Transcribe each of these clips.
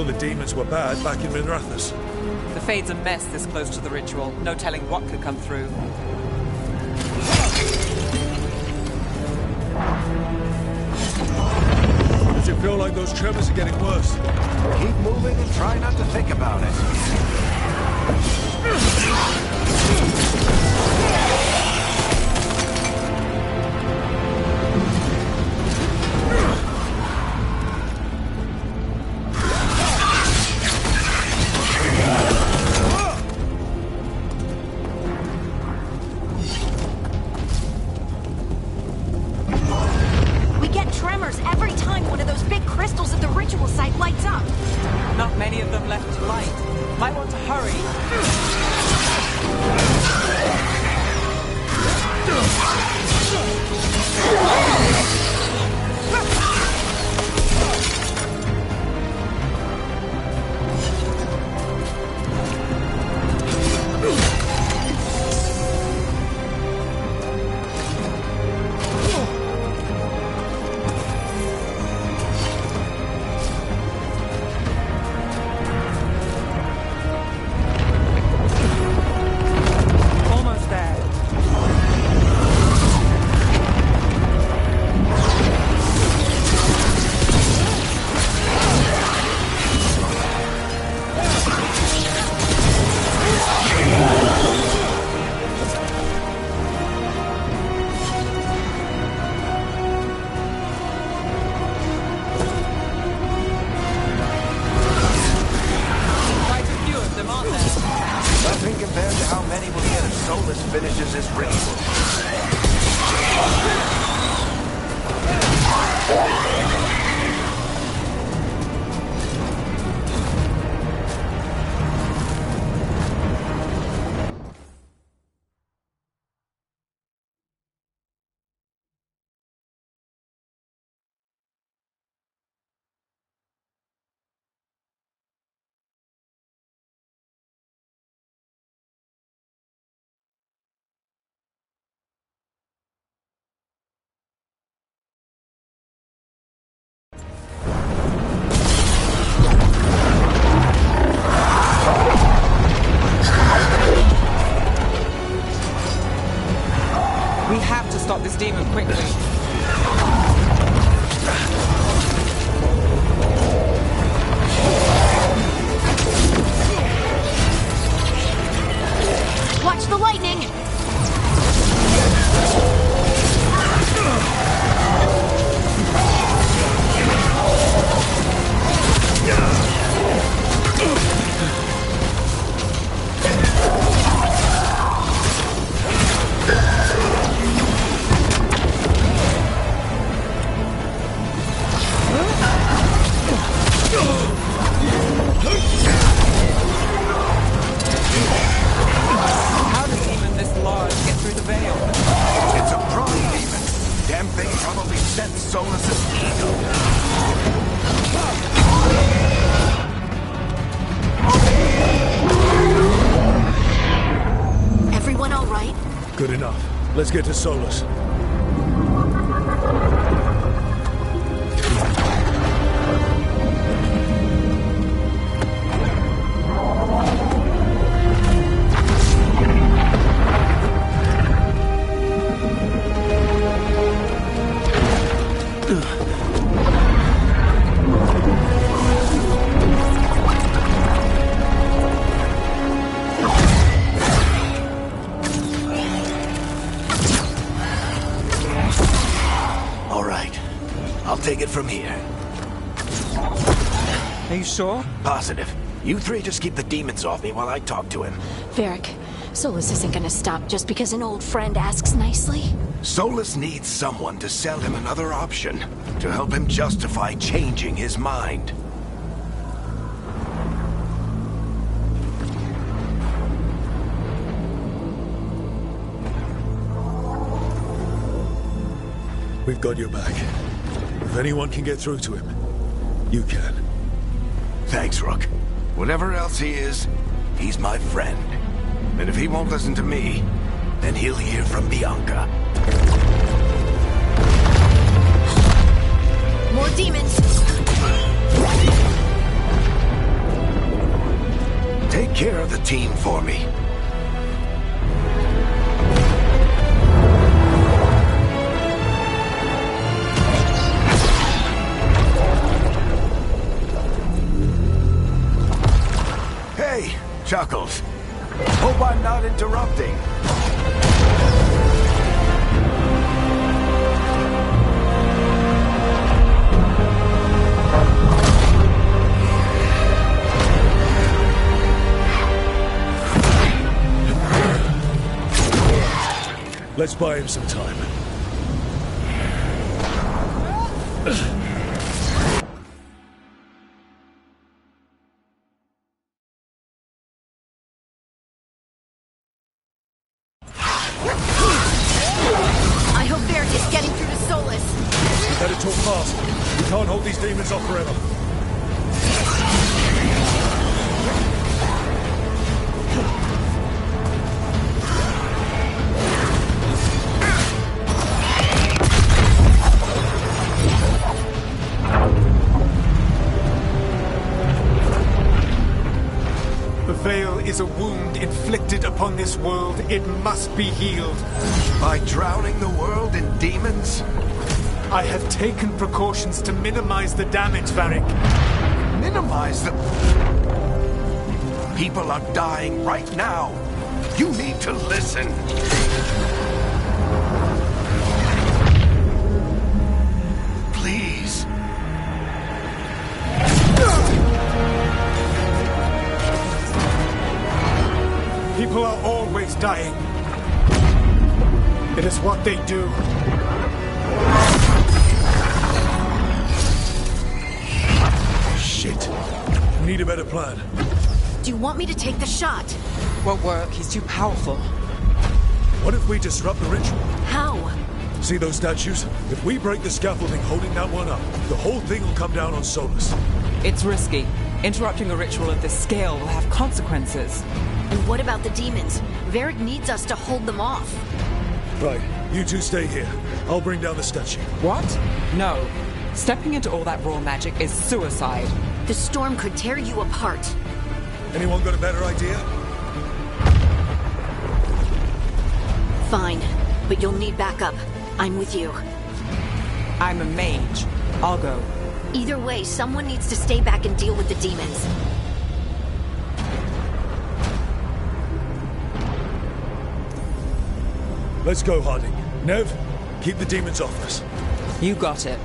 thought the demons were bad back in Minrathous. The Fade's a mess this close to the ritual. No telling what could come through. Does it feel like those tremors are getting worse? Keep moving and try not to think about it. Not many of them left to light. Might want to hurry. Nothing compared to how many will get if Solus finishes his ritual. We have to stop this demon quickly. Watch the lightning! How does even this large get through the veil? It's a prime demon. Damn thing probably sent Solus's ego. Everyone all right? Good enough. Let's get to Solus. All right. I'll take it from here. Are you sure? Positive. You three just keep the demons off me while I talk to him. Varric, Solus isn't gonna stop just because an old friend asks nicely. Solus needs someone to sell him another option, to help him justify changing his mind. We've got your back. If anyone can get through to him, you can. Thanks, Rook. Whatever else he is, he's my friend. And if he won't listen to me, then he'll hear from Bianca. More demons! Take care of the team for me. Hey, Chuckles. Hope I'm not interrupting. Let's buy him some time. I hope Varric is getting through to Solus. We better talk fast. We can't hold these demons off forever. The veil is a wound inflicted upon this world. It must be healed. By drowning the world in demons? I have taken precautions to minimize the damage, Varric. Minimize the... People are dying right now. You need to listen. Please. People are always dying. It is what they do. Shit. We need a better plan. Do you want me to take the shot? Won't work. He's too powerful. What if we disrupt the ritual? How? See those statues? If we break the scaffolding holding that one up, the whole thing will come down on Solus. It's risky. Interrupting a ritual of this scale will have consequences. And what about the demons? Varric needs us to hold them off. Right, you two stay here. I'll bring down the statue. What? No. Stepping into all that raw magic is suicide. The storm could tear you apart. Anyone got a better idea? Fine, but you'll need backup. I'm with you. I'm a mage. I'll go. Either way, someone needs to stay back and deal with the demons. Let's go, Harding. Nev, keep the demons off us. You got it.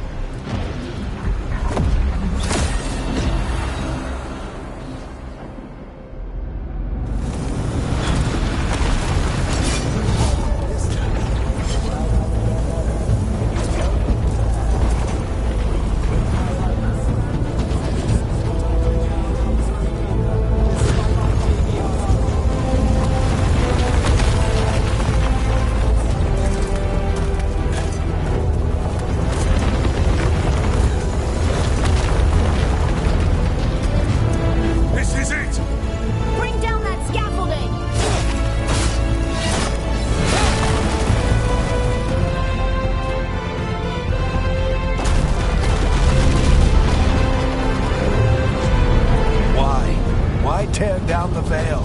Tear down the veil,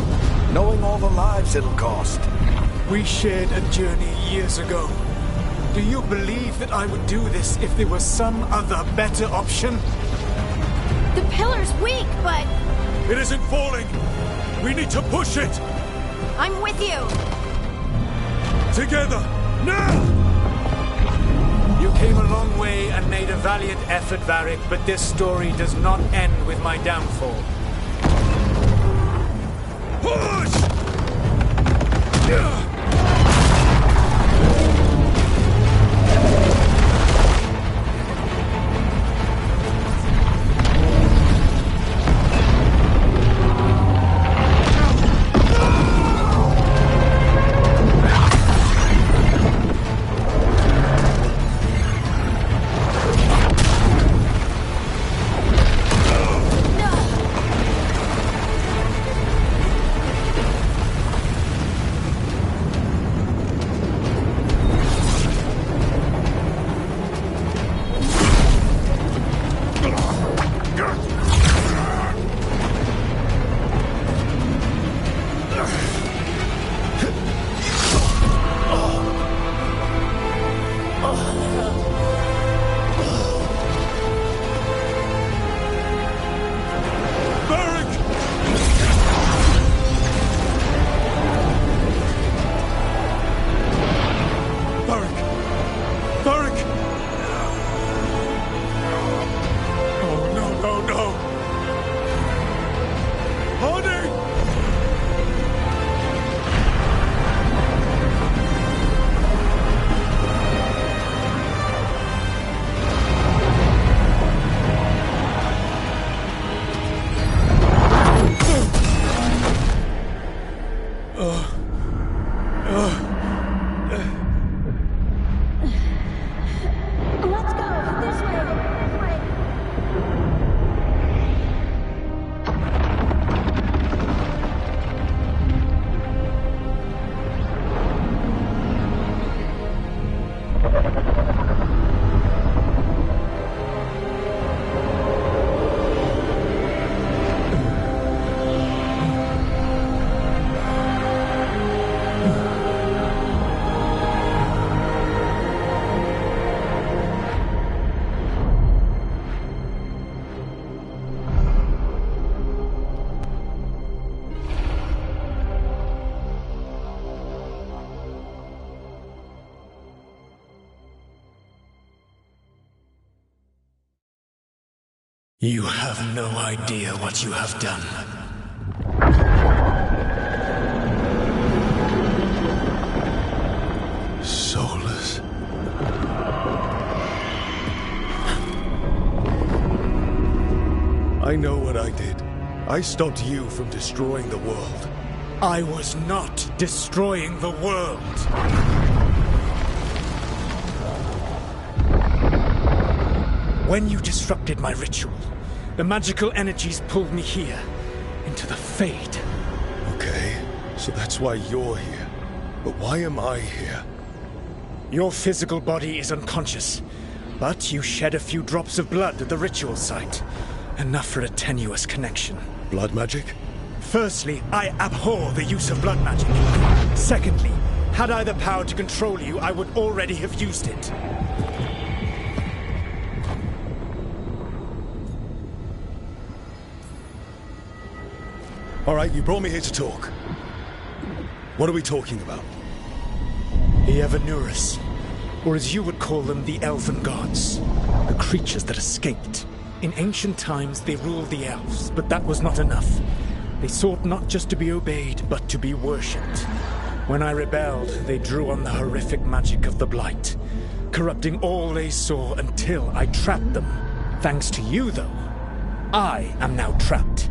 knowing all the lives it'll cost. We shared a journey years ago. Do you believe that I would do this if there was some other better option? The pillar's weak, but... It isn't falling! We need to push it! I'm with you! Together! Now! You came a long way and made a valiant effort, Varric, but this story does not end with my downfall. Push! Let's go! This way! This way! You have no idea what you have done. Soulless. I know what I did. I stopped you from destroying the world. I was not destroying the world. When you disrupted my ritual, the magical energies pulled me here, into the Fade. Okay, so that's why you're here. But why am I here? Your physical body is unconscious, but you shed a few drops of blood at the ritual site. Enough for a tenuous connection. Blood magic? Firstly, I abhor the use of blood magic. Secondly, had I the power to control you, I would already have used it. All right, you brought me here to talk. What are we talking about? The Evanurus, or as you would call them, the Elven Gods. The creatures that escaped. In ancient times, they ruled the elves, but that was not enough. They sought not just to be obeyed, but to be worshipped. When I rebelled, they drew on the horrific magic of the Blight, corrupting all they saw until I trapped them. Thanks to you, though, I am now trapped,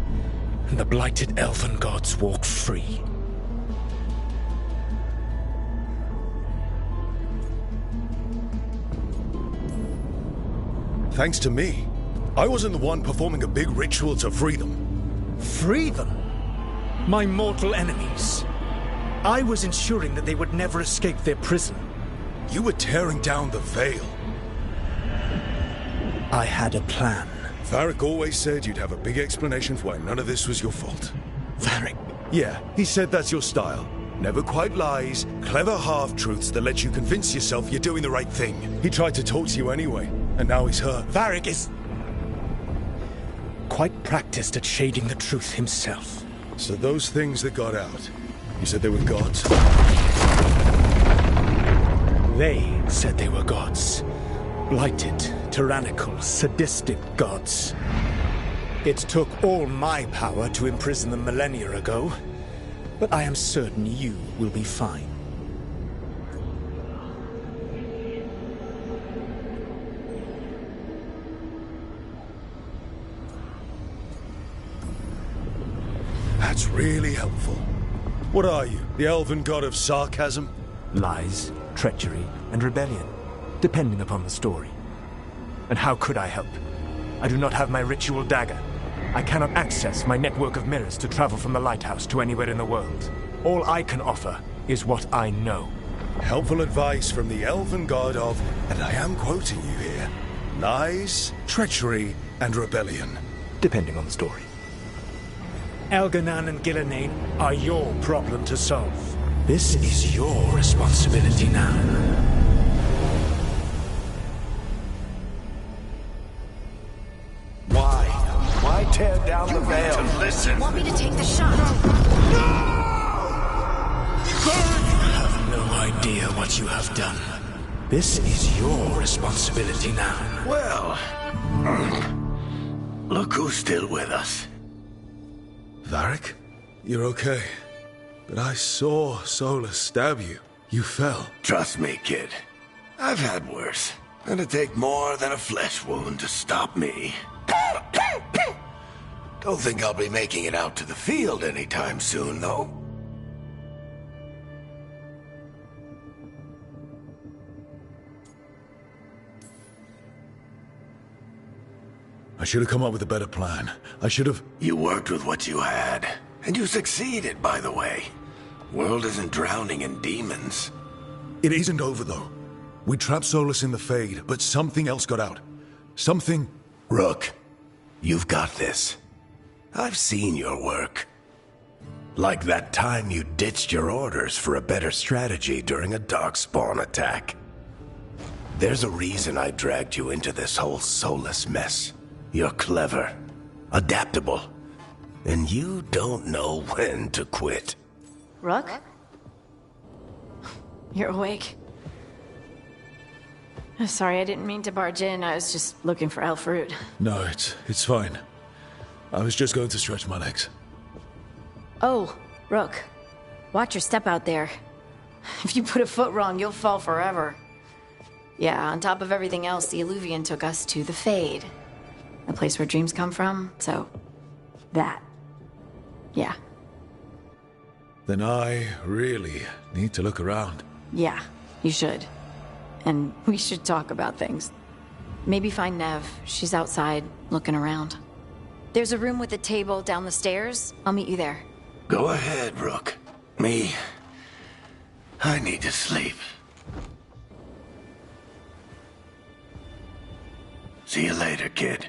and the blighted Elven Gods walk free. Thanks to me. I wasn't the one performing a big ritual to free them. Free them? My mortal enemies. I was ensuring that they would never escape their prison. You were tearing down the veil. I had a plan. Varric always said you'd have a big explanation for why none of this was your fault. Varric? Yeah, he said that's your style. Never quite lies, clever half-truths that let you convince yourself you're doing the right thing. He tried to talk to you anyway, and now he's hurt. Varric is quite practiced at shading the truth himself. So those things that got out, you said they were gods? They said they were gods. Blighted, tyrannical, sadistic gods. It took all my power to imprison them millennia ago, but I am certain you will be fine. That's really helpful. What are you, the elven god of sarcasm? Lies, treachery, and rebellion, depending upon the story. And how could I help? I do not have my ritual dagger. I cannot access my network of mirrors to travel from the lighthouse to anywhere in the world. All I can offer is what I know. Helpful advice from the elven god of, and I am quoting you here, lies, treachery, and rebellion. Depending on the story. Elganan and Gillenane are your problem to solve. This is your responsibility now. Why tear down the veil? To listen. Want me to take the shot? You have no idea what you have done. This is your responsibility now. Well, look who's still with us. Varric? You're okay. But I saw Solus stab you. You fell. Trust me, kid. I've had worse. It'd take more than a flesh wound to stop me. Don't think I'll be making it out to the field anytime soon, though. I should have come up with a better plan. I should have... You worked with what you had. And you succeeded, by the way. World isn't drowning in demons. It isn't over, though. We trapped Solus in the Fade, but something else got out. Something... Rook, you've got this. I've seen your work. Like that time you ditched your orders for a better strategy during a darkspawn attack. There's a reason I dragged you into this whole Solus mess. You're clever, adaptable, and you don't know when to quit. Rook? You're awake. Sorry, I didn't mean to barge in. I was just looking for elf fruit. No, it's fine. I was just going to stretch my legs. Oh, Rook. Watch your step out there. If you put a foot wrong, you'll fall forever. Yeah, on top of everything else, the Illuvian took us to the Fade. The place where dreams come from, so... that. Yeah. Then I really need to look around. Yeah, you should. And we should talk about things. Maybe find Nev. She's outside, looking around. There's a room with a table down the stairs. I'll meet you there. Go ahead, Rook. I need to sleep. See you later, kid.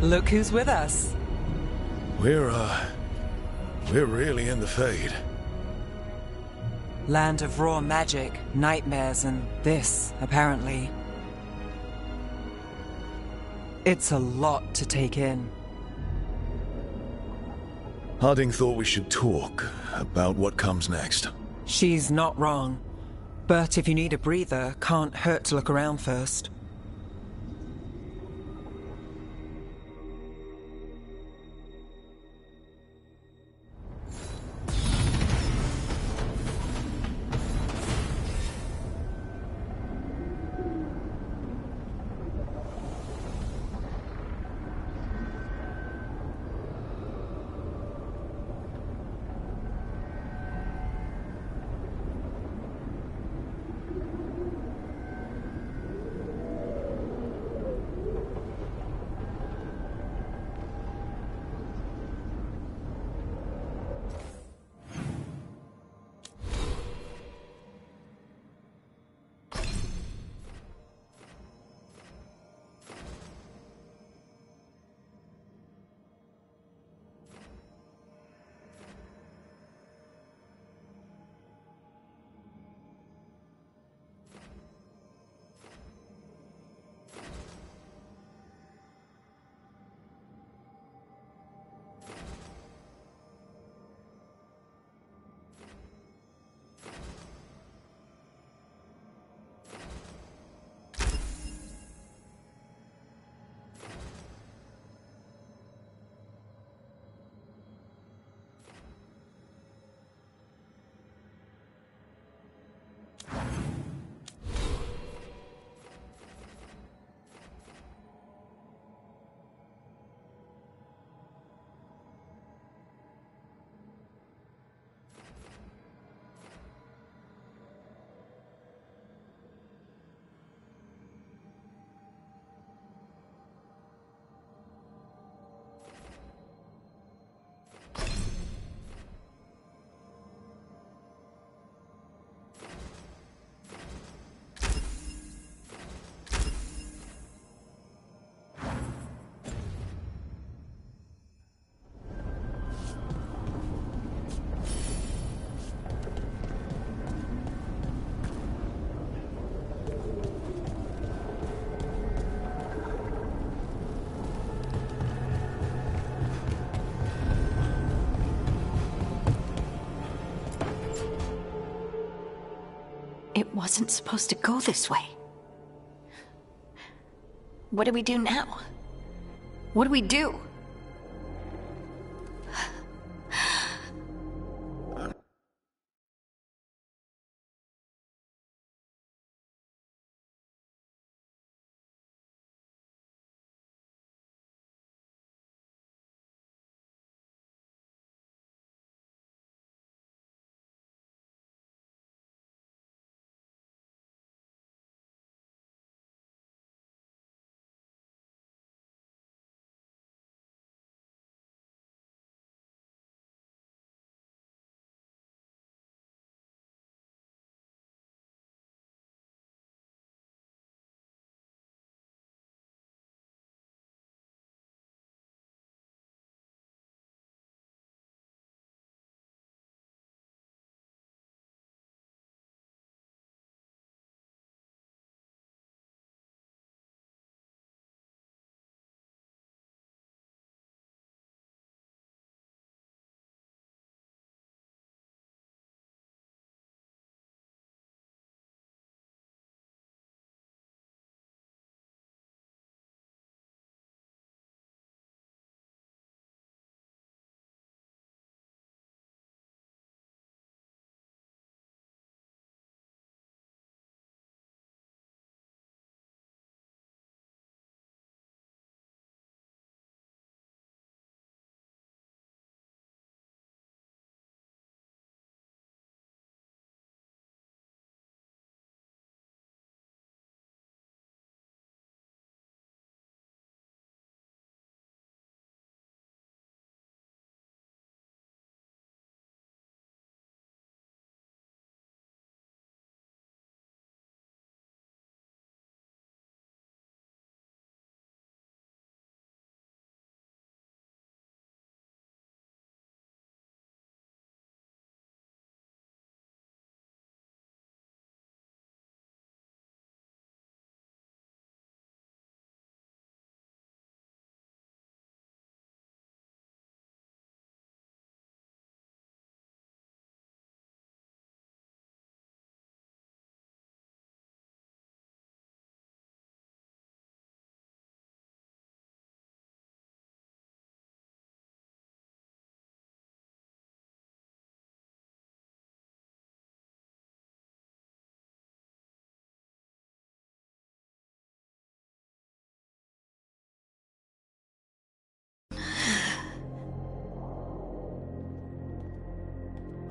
Look who's with us. We're really in the Fade. Land of raw magic, nightmares, and this, apparently. It's a lot to take in. Harding thought we should talk about what comes next. She's not wrong. But if you need a breather, can't hurt to look around first. wasn't supposed to go this way. What do we do now? What do we do?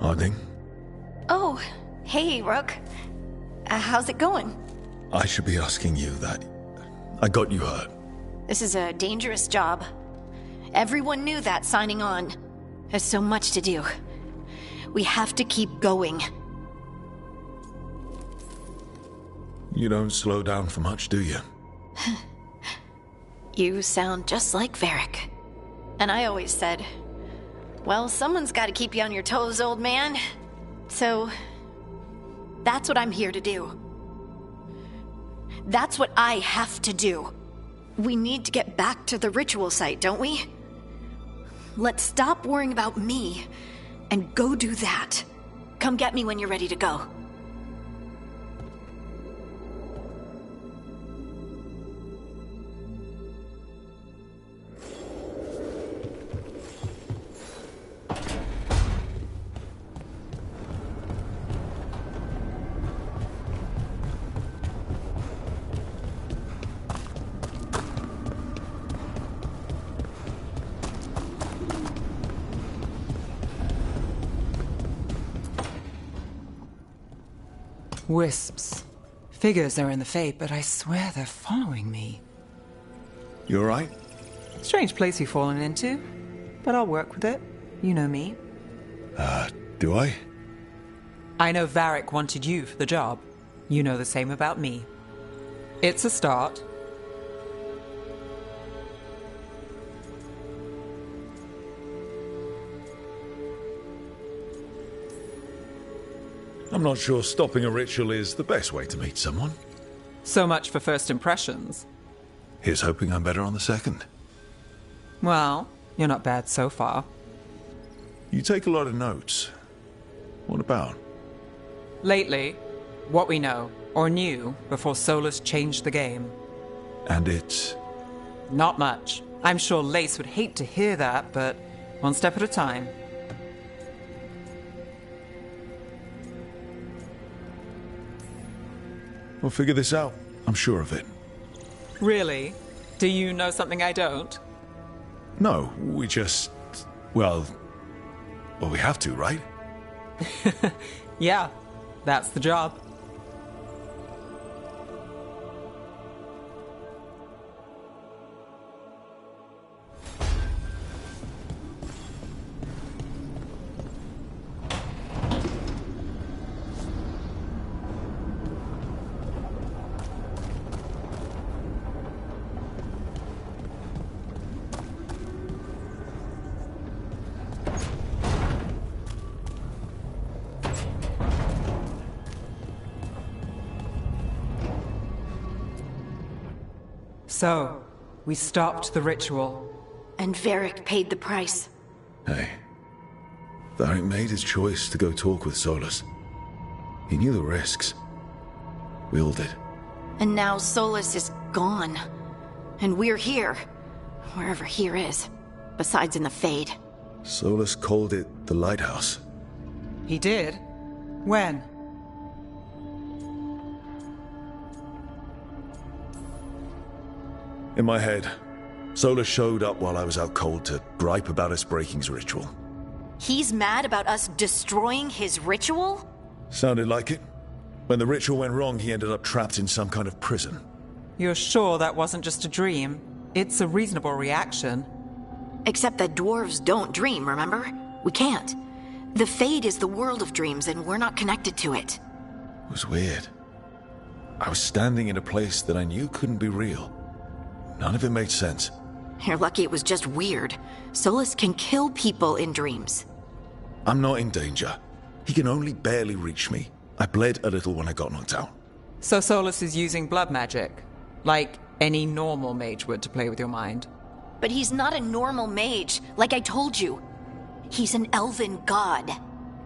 Harding? Oh, hey, Rook. How's it going? I should be asking you that. I got you hurt. This is a dangerous job. Everyone knew that signing on. There's so much to do. We have to keep going. You don't slow down for much, do you? You sound just like Varric. And I always said, well, someone's got to keep you on your toes, old man. So, that's what I'm here to do. That's what I have to do. We need to get back to the ritual site, don't we? Let's stop worrying about me and go do that. Come get me when you're ready to go. Wisps. Figures are in the Fate, but I swear they're following me. You alright? Strange place you've fallen into, but I'll work with it. You know me. Do I? I know Varric wanted you for the job. You know the same about me. It's a start. I'm not sure stopping a ritual is the best way to meet someone. So much for first impressions. Here's hoping I'm better on the second. Well, you're not bad so far. You take a lot of notes. What about? Lately, What we know, or knew, before Solus changed the game. And it's... Not much. I'm sure Lace would hate to hear that, but one step at a time. We'll figure this out. I'm sure of it. Really? Do you know something I don't? No, we just... Well, we have to, right? Yeah, that's the job. So, we stopped the ritual. And Varric paid the price. Hey, Varric made his choice to go talk with Solus. He knew the risks. We all did. And now Solus is gone. And we're here. Wherever here is. Besides in the Fade. Solus called it the Lighthouse. He did? When? In my head, Solus showed up while I was out cold to gripe about us breaking his ritual. He's mad about us destroying his ritual? Sounded like it. When the ritual went wrong, he ended up trapped in some kind of prison. You're sure that wasn't just a dream? It's a reasonable reaction. Except that dwarves don't dream, remember? We can't. The Fade is the world of dreams, and we're not connected to it. It was weird. I was standing in a place that I knew couldn't be real. None of it made sense. You're lucky it was just weird. Solus can kill people in dreams. I'm not in danger. He can only barely reach me. I bled a little when I got knocked out. So Solus is using blood magic? Like any normal mage would to play with your mind? But he's not a normal mage, like I told you. He's an elven god.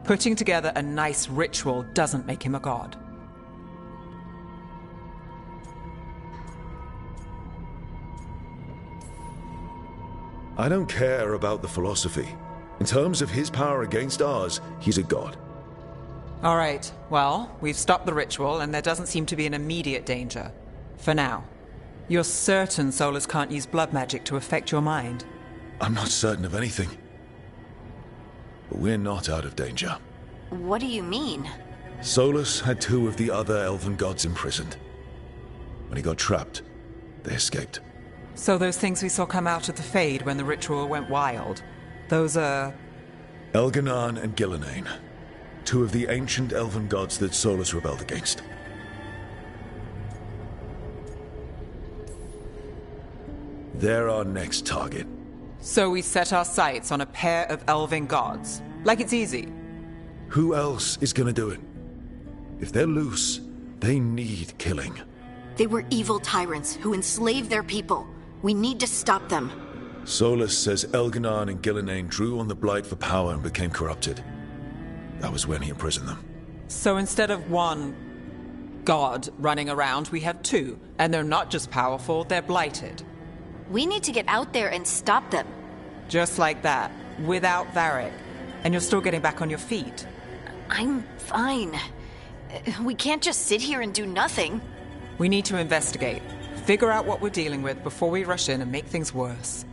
Putting together a nice ritual doesn't make him a god. I don't care about the philosophy. In terms of his power against ours, he's a god. All right, well, we've stopped the ritual and there doesn't seem to be an immediate danger. For now. You're certain Solus can't use blood magic to affect your mind? I'm not certain of anything. But we're not out of danger. What do you mean? Solus had two of the other elven gods imprisoned. When he got trapped, they escaped. So those things we saw come out of the Fade when the ritual went wild, those are... Elganan and Gillenane. Two of the ancient elven gods that Solus rebelled against. They're our next target. So we set our sights on a pair of elven gods. Like it's easy. Who else is gonna do it? If they're loose, they need killing. They were evil tyrants who enslaved their people. We need to stop them. Solus says Elganan and Gillenane drew on the Blight for power and became corrupted. That was when he imprisoned them. So instead of one god running around, we have two. And they're not just powerful, they're blighted. We need to get out there and stop them. Just like that, without Varric. And you're still getting back on your feet. I'm fine. We can't just sit here and do nothing. We need to investigate. Figure out what we're dealing with before we rush in and make things worse.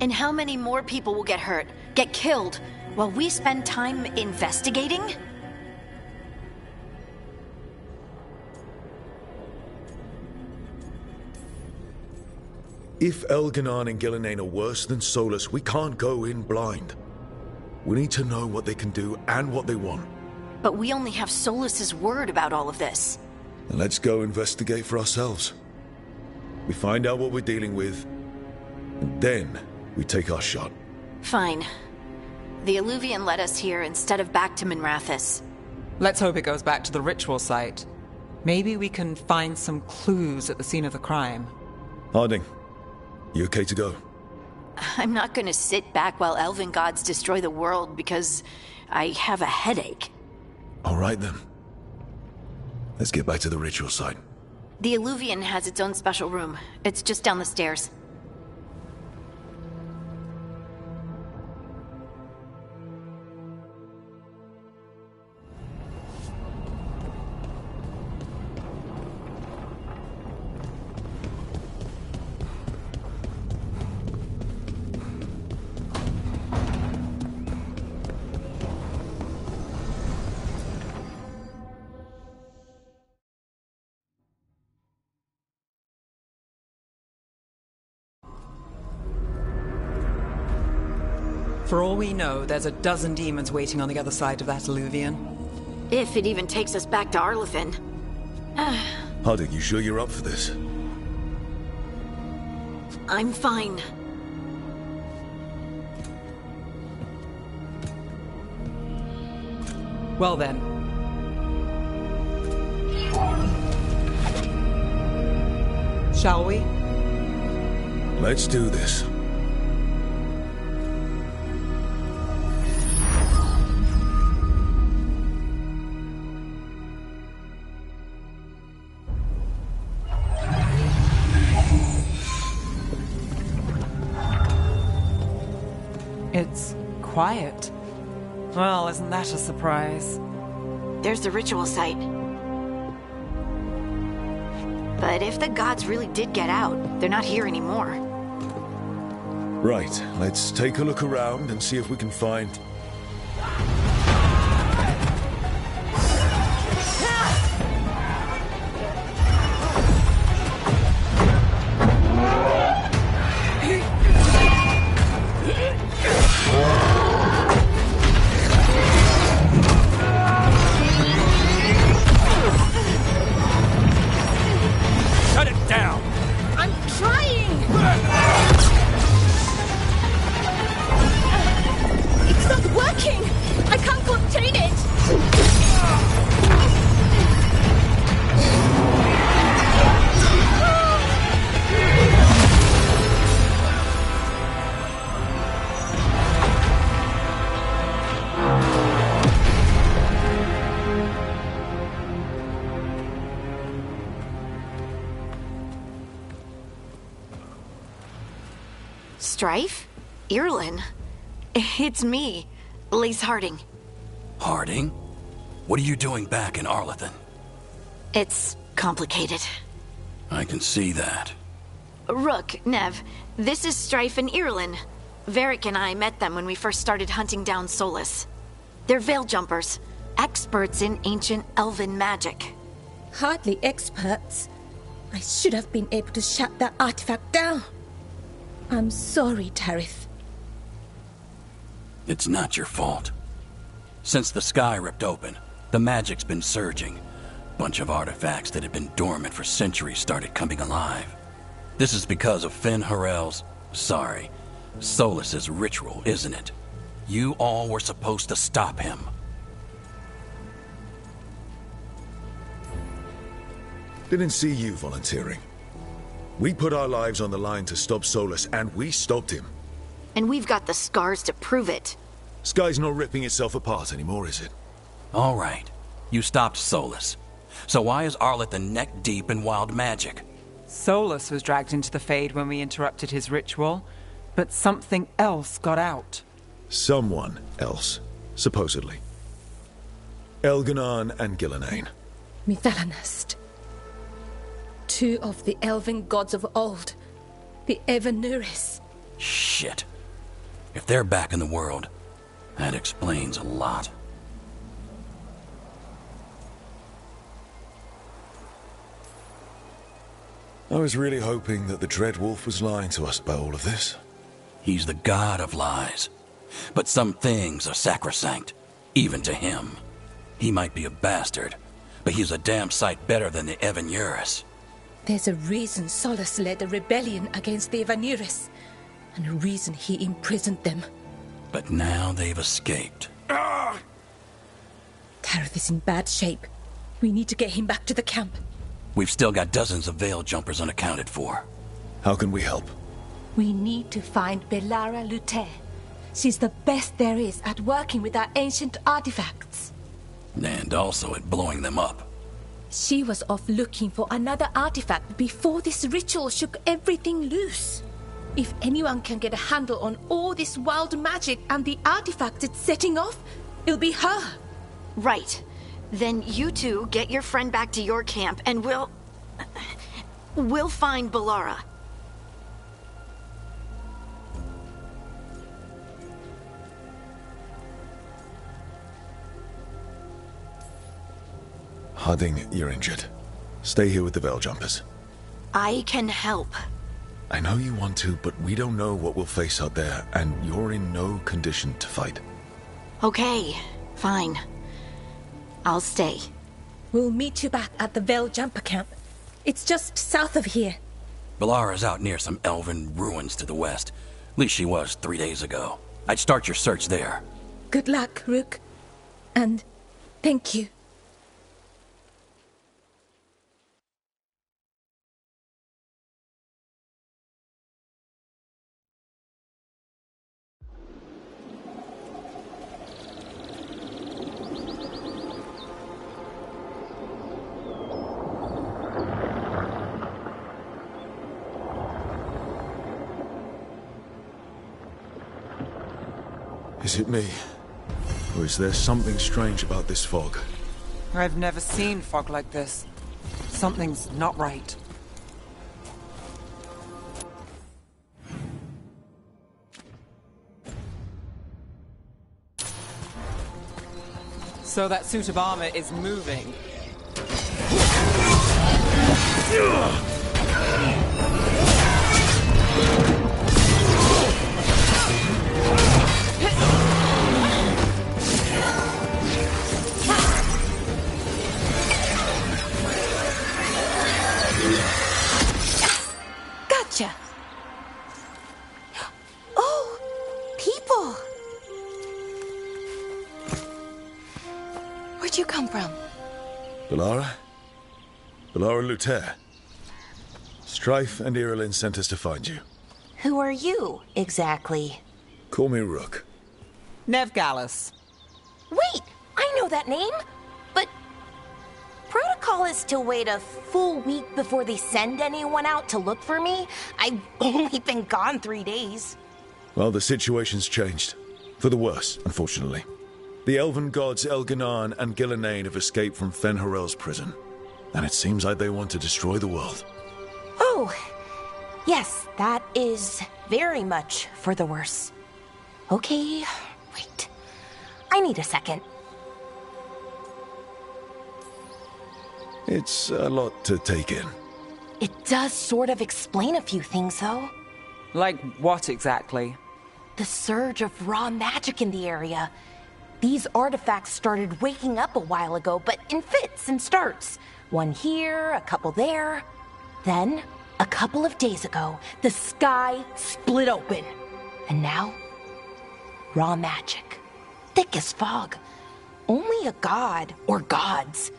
And how many more people will get hurt, get killed, while we spend time investigating? If Elganan and Gillenane are worse than Solus, we can't go in blind. We need to know what they can do and what they want. But we only have Solus's word about all of this. And let's go investigate for ourselves. We find out what we're dealing with, and then we take our shot. Fine. The Illuvian led us here instead of back to Minrathous. Let's hope it goes back to the ritual site. Maybe we can find some clues at the scene of the crime. Harding, you okay to go? I'm not gonna sit back while elven gods destroy the world, because I have a headache. All right then. Let's get back to the ritual site. The Illuvian has its own special room. It's just down the stairs. For all we know, there's a dozen demons waiting on the other side of that Illuvian. If it even takes us back to Arlethan. Hardik, you sure you're up for this? I'm fine. Well then. Shall we? Let's do this. It's quiet. Well, isn't that a surprise? There's the ritual site. But if the gods really did get out, they're not here anymore. Right, let's take a look around and see if we can find... Shut it down! I'm trying! It's not working! I can't contain it! Strife? Irlin? It's me, Lace Harding. Harding? What are you doing back in Arlethan? It's complicated. I can see that. Rook, Nev, this is Strife and Irlin. Varric and I met them when we first started hunting down Solus. They're veil jumpers, experts in ancient elven magic. Hardly experts. I should have been able to shut that artifact down. I'm sorry, Tarith. It's not your fault. Since the sky ripped open, the magic's been surging. Bunch of artifacts that had been dormant for centuries started coming alive. This is because of Finn Harel's... Solus's ritual, isn't it? You all were supposed to stop him. Didn't see you volunteering. We put our lives on the line to stop Solus, and we stopped him. And we've got the scars to prove it. Sky's not ripping itself apart anymore, is it? All right. You stopped Solus. So why is Arlethan neck deep in wild magic? Solus was dragged into the Fade when we interrupted his ritual, but something else got out. Someone else, supposedly. Elganon and Gillenane. Mithalanast. Two of the elven gods of old. The Evanuris. Shit. If they're back in the world, that explains a lot. I was really hoping that the Dread Wolf was lying to us about all of this. He's the god of lies. But some things are sacrosanct, even to him. He might be a bastard, but he's a damn sight better than the Evanuris. There's a reason Solus led a rebellion against the Evanuris, and a reason he imprisoned them. But now they've escaped. Tarith is in bad shape. We need to get him back to the camp. We've still got dozens of veil jumpers unaccounted for. How can we help? We need to find Belara Lute. She's the best there is at working with our ancient artifacts. And also at blowing them up. She was off looking for another artifact before this ritual shook everything loose. If anyone can get a handle on all this wild magic and the artifact it's setting off, it'll be her. Right. Then you two get your friend back to your camp and we'll find Balara. Harding, you're injured. Stay here with the Veil Jumpers. I can help. I know you want to, but we don't know what we'll face out there, and you're in no condition to fight. Okay, fine. I'll stay. We'll meet you back at the Veil Jumper camp. It's just south of here. Balara's out near some elven ruins to the west. At least she was 3 days ago. I'd start your search there. Good luck, Rook. And thank you. Is it me? Or is there something strange about this fog? I've never seen fog like this. Something's not right. So that suit of armor is moving. Gotcha. Oh, people. Where'd you come from? Balara? Balara Luther. Strife and Irilyn sent us to find you. Who are you, exactly? Call me Rook. Nev Gallus. Wait, I know that name. But protocol is to wait a full week before they send anyone out to look for me. I've only been gone 3 days. Well, the situation's changed. For the worse, unfortunately. The elven gods Elganan and Gillenane have escaped from Fen'Harel's prison. And it seems like they want to destroy the world. Oh, yes, that is very much for the worse. Okay, wait. I need a second. It's a lot to take in. It does sort of explain a few things, though. Like what exactly? The surge of raw magic in the area. These artifacts started waking up a while ago, but in fits and starts. One here, a couple there. Then, a couple of days ago, the sky split open. And now, raw magic. Thick as fog. Only a god, or gods,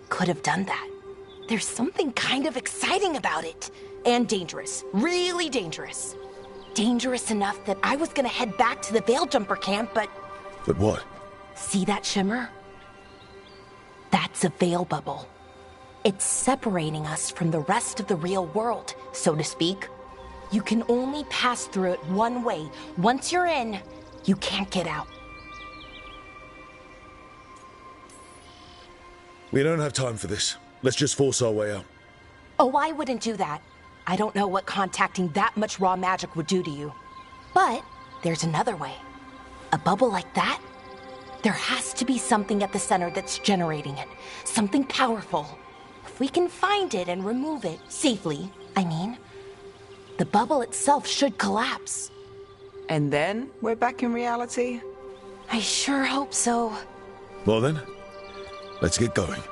could have done that. There's something kind of exciting about it. And dangerous. Really dangerous. Dangerous enough that I was gonna head back to the Veil Jumper camp, but... But what? See that shimmer? That's a veil bubble. It's separating us from the rest of the real world, so to speak. You can only pass through it one way. Once you're in, you can't get out. We don't have time for this. Let's just force our way out. Oh, I wouldn't do that. I don't know what contacting that much raw magic would do to you. But there's another way. A bubble like that? There has to be something at the center that's generating it. Something powerful. If we can find it and remove it, safely, I mean, the bubble itself should collapse. And then we're back in reality? I sure hope so. Well then, let's get going.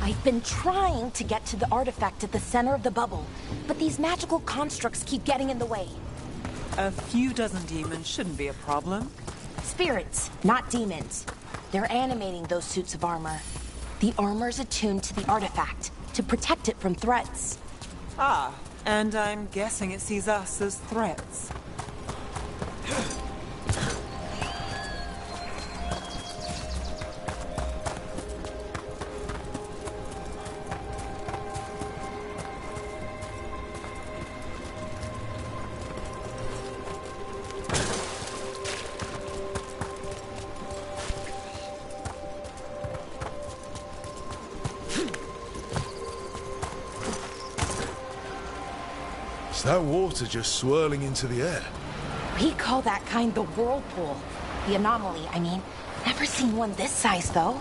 I've been trying to get to the artifact at the center of the bubble, but these magical constructs keep getting in the way. A few dozen demons shouldn't be a problem. Spirits, not demons. They're animating those suits of armor. The armor's attuned to the artifact, to protect it from threats. Ah, and I'm guessing it sees us as threats. Is that water just swirling into the air? We call that kind the whirlpool. The anomaly, I mean. Never seen one this size, though.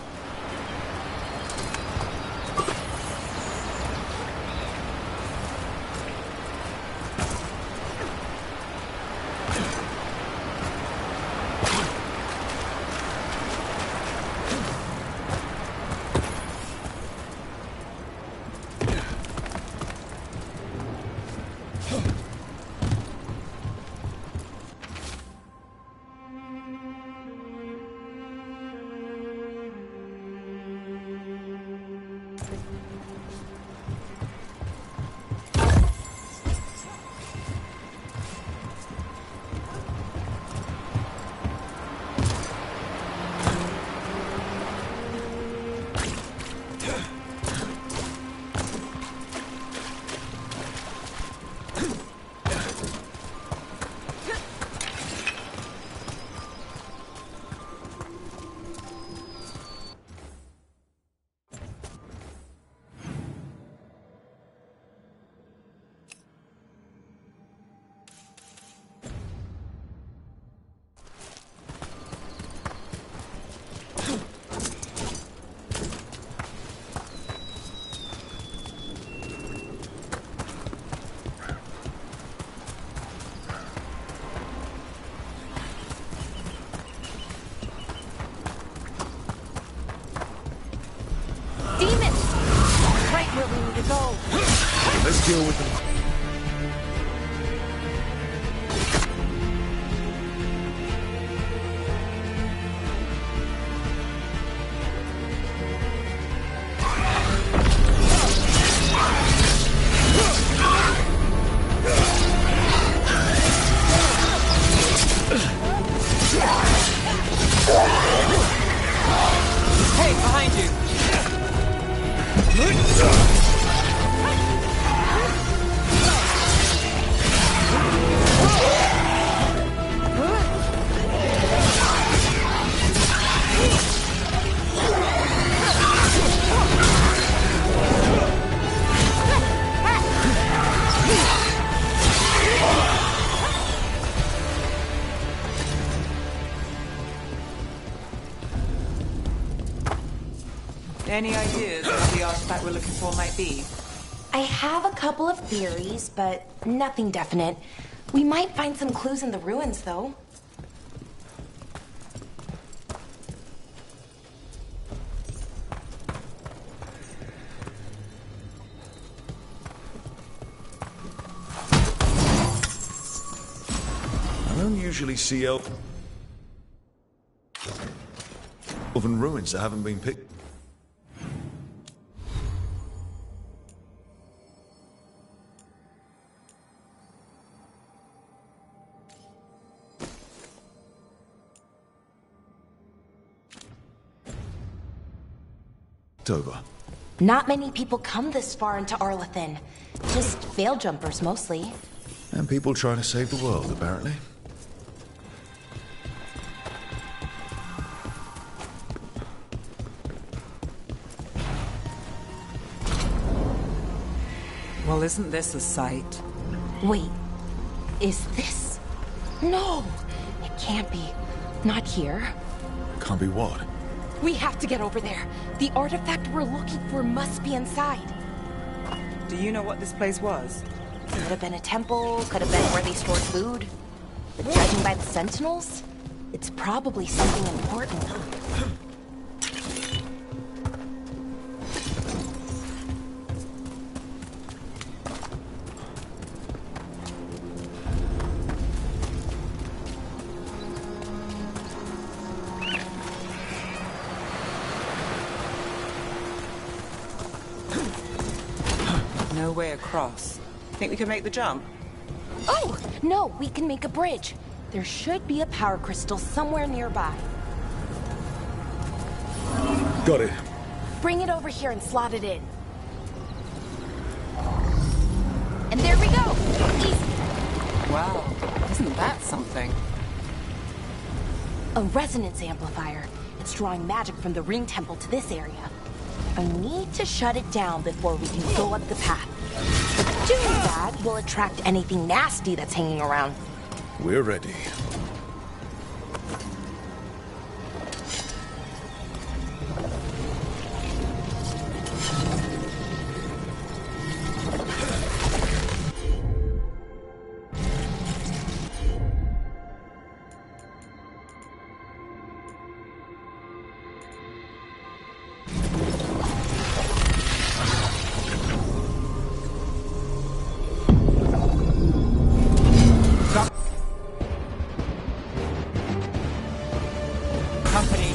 Let's deal with them. Hey, behind you! Any ideas what the artifact we're looking for might be? I have a couple of theories, but nothing definite. We might find some clues in the ruins, though. I don't usually see elven ruins that haven't been picked. Over. Not many people come this far into Arlathan. Just veil jumpers, mostly. And people trying to save the world, apparently. Well, isn't this a sight? Wait, is this? No, it can't be. Not here. Can't be what? We have to get over there. The artifact we're looking for must be inside. Do you know what this place was? Could have been a temple, could have been where they stored food. But judging by the sentinels, it's probably something important. across. Think we can make the jump? Oh, no, we can make a bridge. There should be a power crystal somewhere nearby. Got it. Bring it over here and slot it in. And there we go! Easy. Wow, isn't that something? A resonance amplifier. It's drawing magic from the ring temple to this area. I need to shut it down before we can go up the path. But doing that will attract anything nasty that's hanging around. We're ready. Company.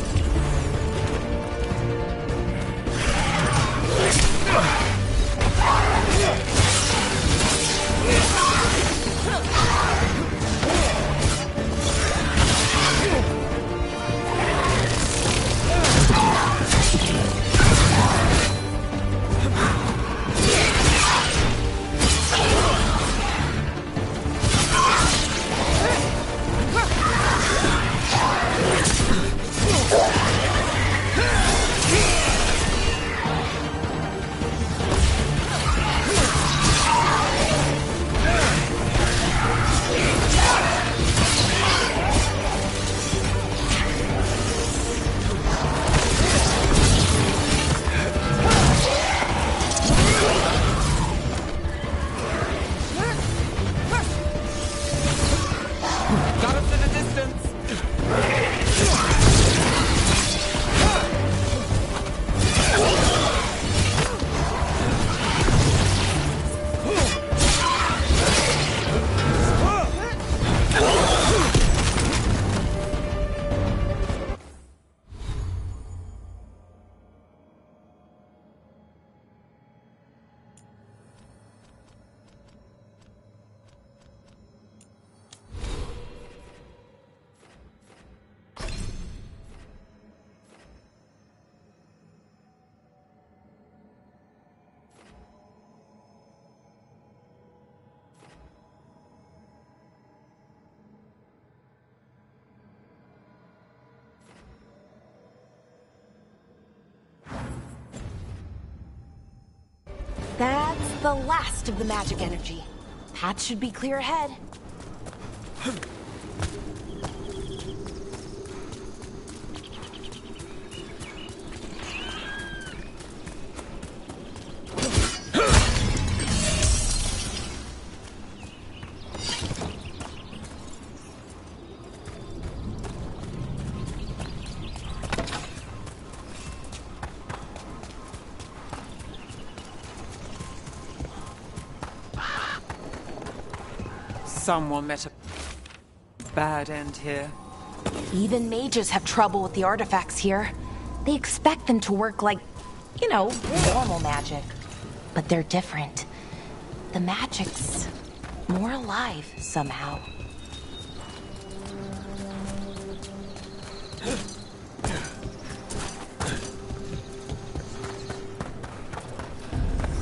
Got us in the distance. That's the last of the magic energy. Path should be clear ahead. Someone met a bad end here. Even mages have trouble with the artifacts here. They expect them to work like, normal magic. But they're different. The magic's more alive somehow.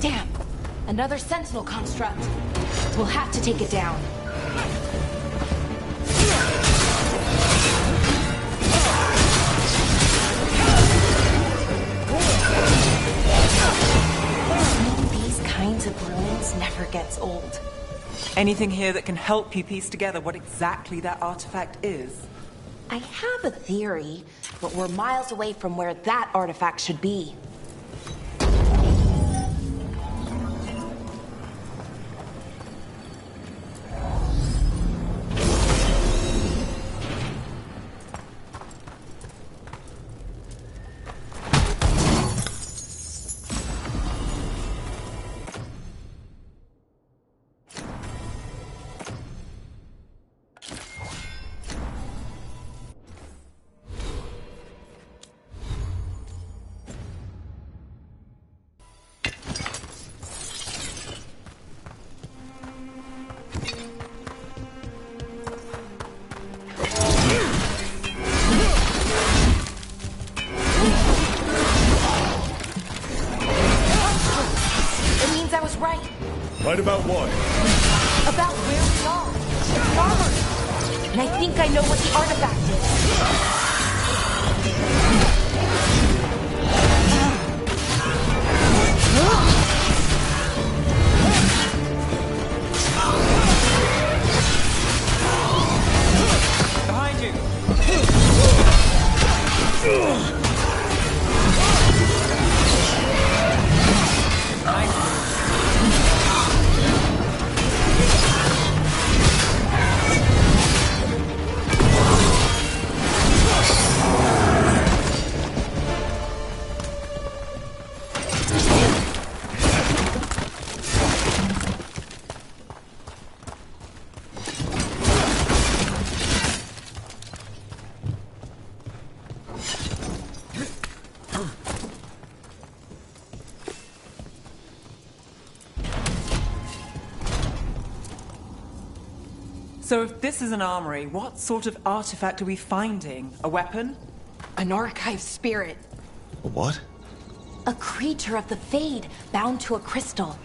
Damn! Another sentinel construct. We'll have to take it down. These kinds of ruins never gets old. Anything here that can help you piece together what exactly that artifact is? I have a theory, but we're miles away from where that artifact should be. Right about what? About where we are. The armory. And I think I know what the artifact is. Behind you! So if this is an armory, what sort of artifact are we finding? A weapon? An archive spirit. A what? A creature of the Fade, bound to a crystal.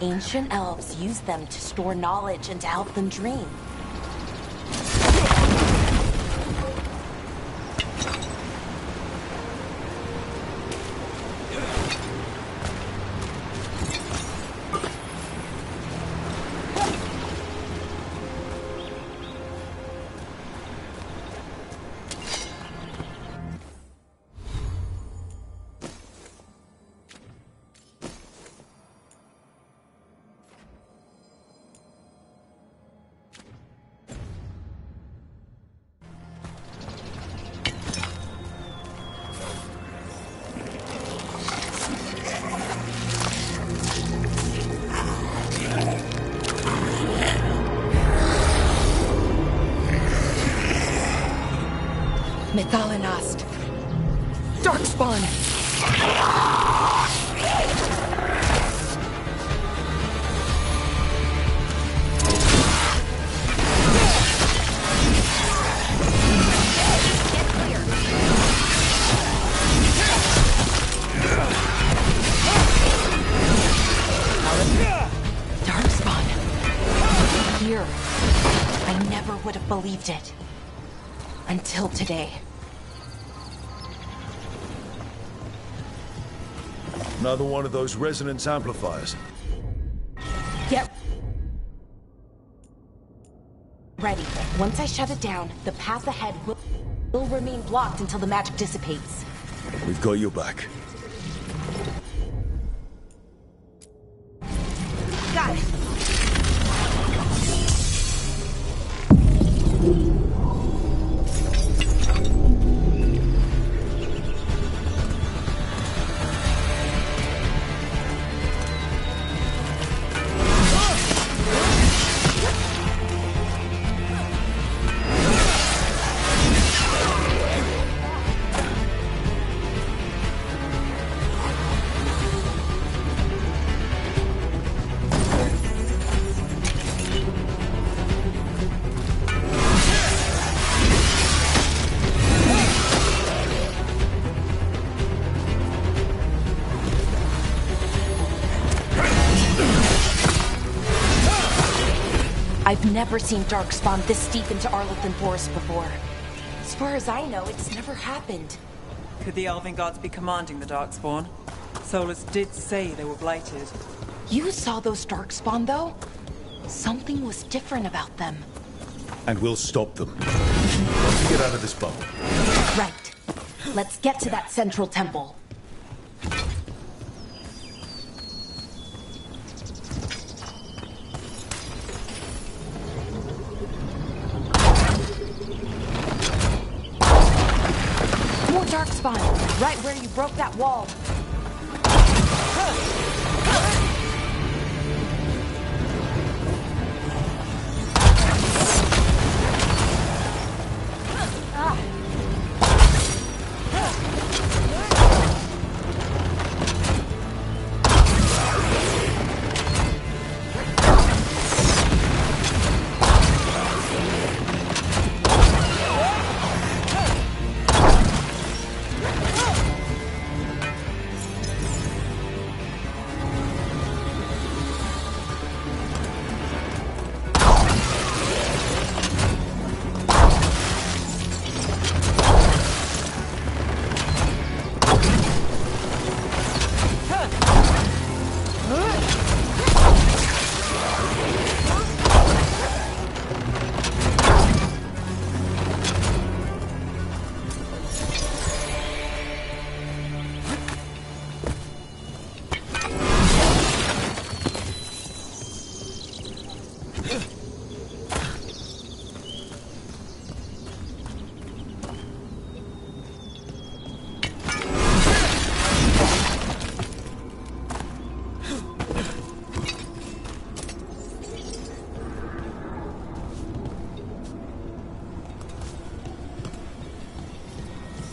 Ancient elves used them to store knowledge and to help them dream. Methalinast. Darkspawn! Darkspawn. Here. I never would have believed it. Until today. Another one of those resonance amplifiers. Get ready. Once I shut it down, the path ahead will remain blocked until the magic dissipates. We've got your back. Got it. I've never seen Darkspawn this deep into Arlothan Forest before. As far as I know, it's never happened. Could the Elven Gods be commanding the Darkspawn? Solus did say they were blighted. You saw those Darkspawn, though? Something was different about them. And we'll stop them. Let's get out of this bubble. Right. Let's get to that central temple. More Darkspawn, right where you broke that wall.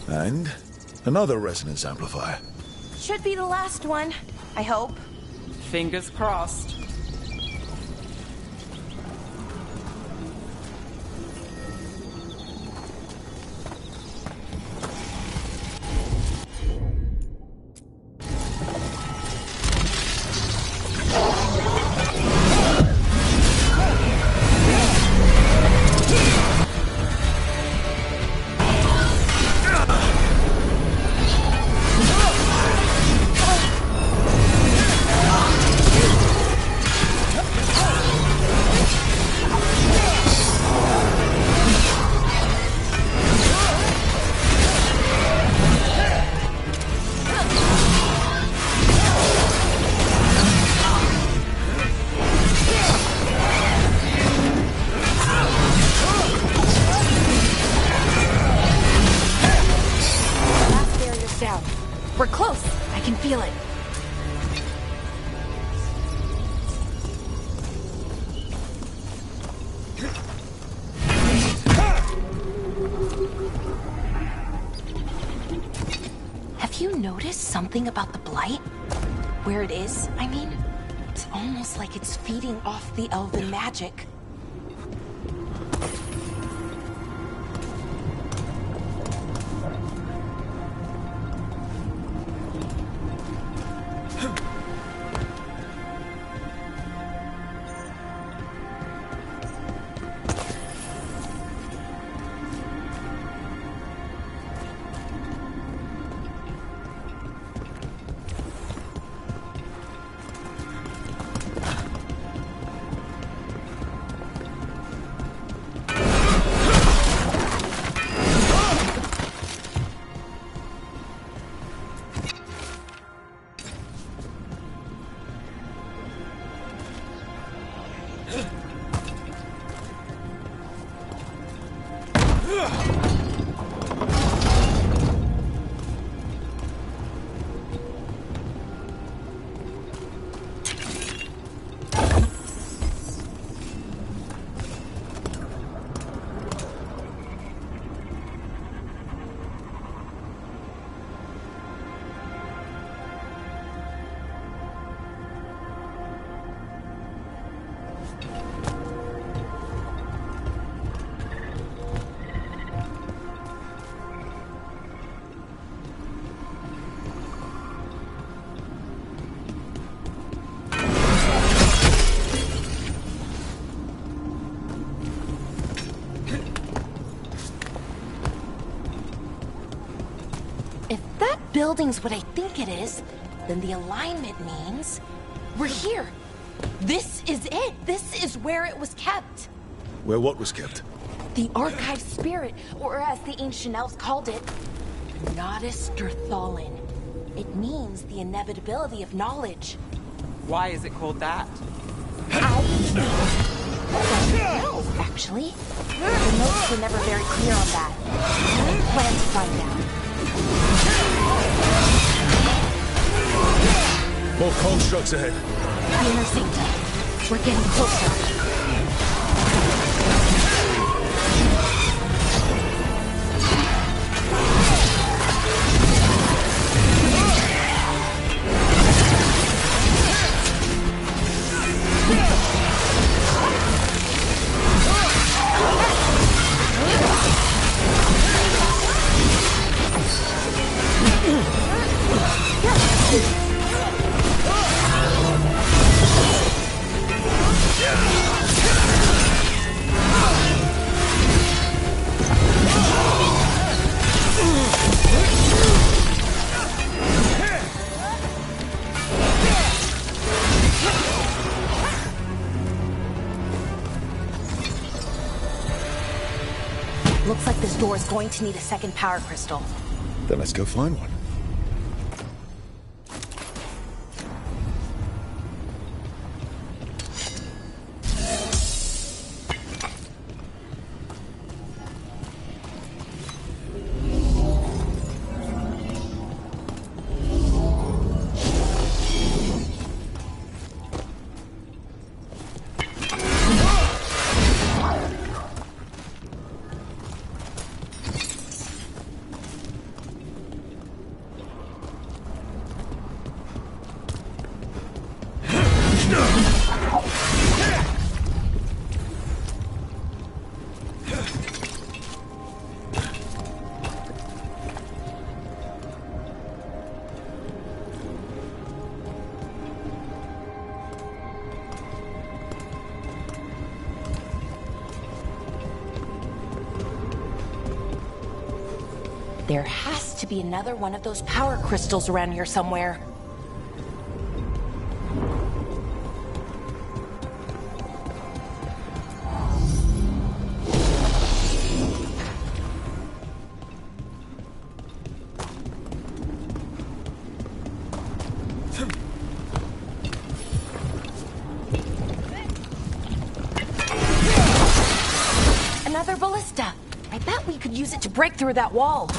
And another resonance amplifier. Should be the last one, I hope. Fingers crossed. We're close. I can feel it. Have you noticed something about the blight? Where it is, I mean? It's almost like it's feeding off the elven magic. Building's what I think it is, then the alignment means we're here. This is it. This is where it was kept. Where what was kept? The archive spirit, or as the ancient elves called it, Nodus Derthalin. It means the inevitability of knowledge. Why is it called that? I don't know, actually. The notes were never very clear on that. I plan to find out. More constructs ahead. Inner safety. We're getting closer. Looks like this door is going to need a second power crystal. Then let's go find one. There has to be another one of those power crystals around here somewhere. Another ballista. I bet we could use it to break through that wall.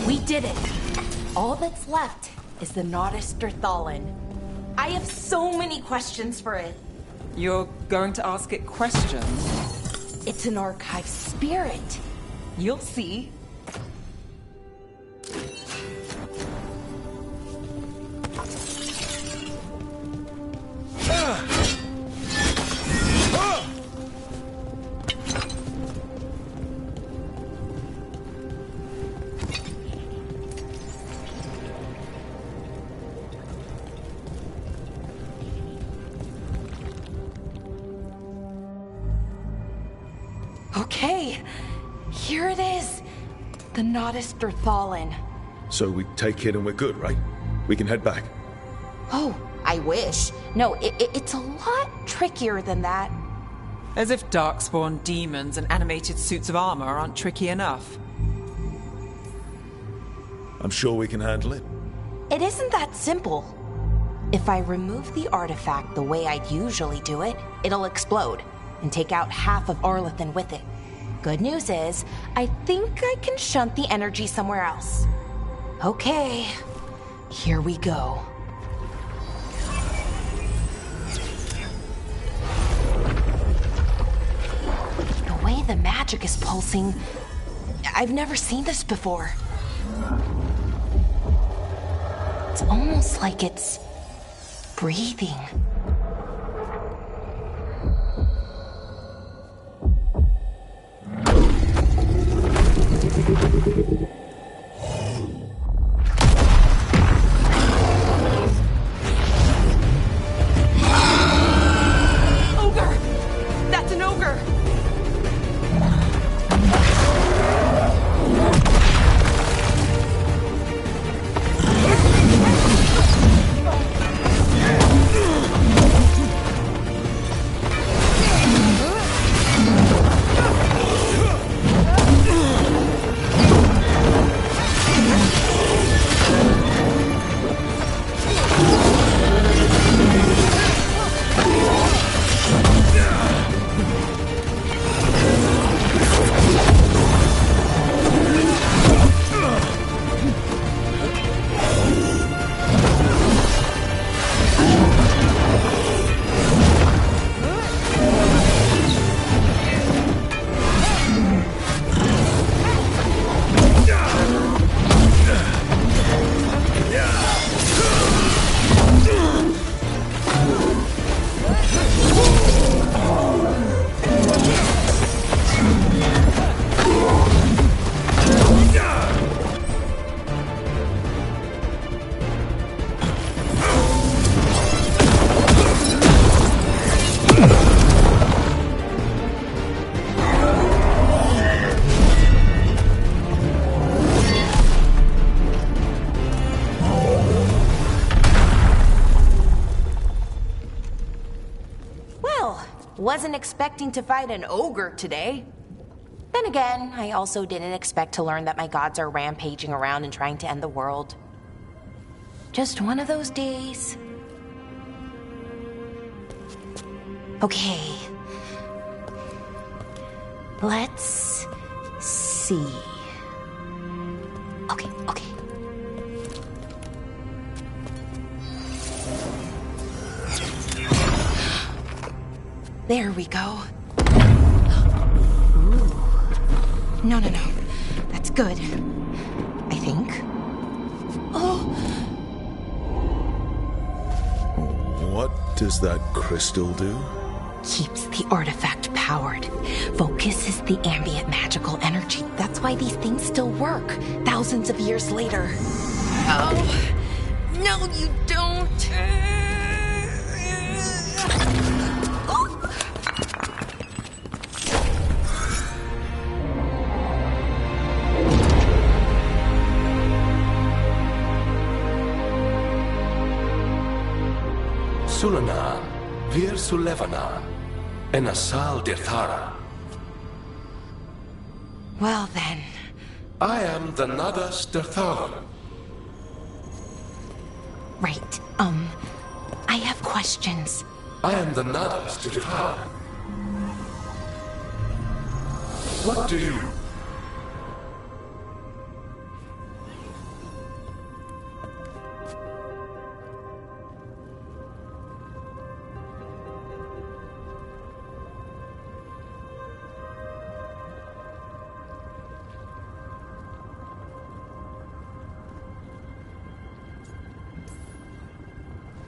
We did it. All that's left is the Nodus Thalin. I have so many questions for it. You're going to ask it questions? It's an archive spirit. You'll see. Okay, here it is. The Nodus Thalin. So we take it and we're good, right? We can head back. Oh, I wish. No, it's a lot trickier than that. As if darkspawn demons and animated suits of armor aren't tricky enough. I'm sure we can handle it. It isn't that simple. If I remove the artifact the way I'd usually do it, it'll explode and take out half of Arlethan with it. Good news is, I think I can shunt the energy somewhere else. Okay, here we go. The way the magic is pulsing, I've never seen this before. It's almost like it's breathing. Ogre! That's an ogre! Wasn't expecting to fight an ogre today. Then again, I also didn't expect to learn that my gods are rampaging around and trying to end the world. Just one of those days. Okay. Let's see. Okay. There we go. Ooh. No. That's good. I think. Oh! What does that crystal do? Keeps the artifact powered. Focuses the ambient magical energy. That's why these things still work, thousands of years later. Oh! No, you don't! Sulanan, Vir Sulevanan, and Asal Dirthara. Well then. I am the Nadas Dirthalan. Right. I have questions. I am the Nadas Dirthalan. What do you...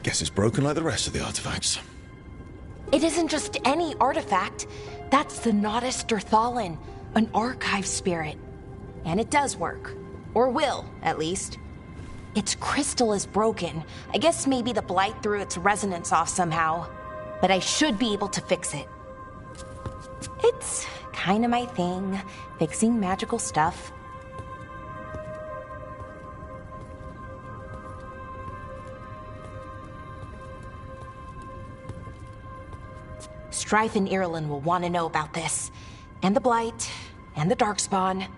Guess it's broken like the rest of the artifacts. It isn't just any artifact. That's the Nadas Dirthalan, an archive spirit. And it does work. Or will, at least. Its crystal is broken. I guess maybe the blight threw its resonance off somehow. But I should be able to fix it. It's kinda my thing, fixing magical stuff. Strife and Irulan will want to know about this. And the Blight, and the Darkspawn.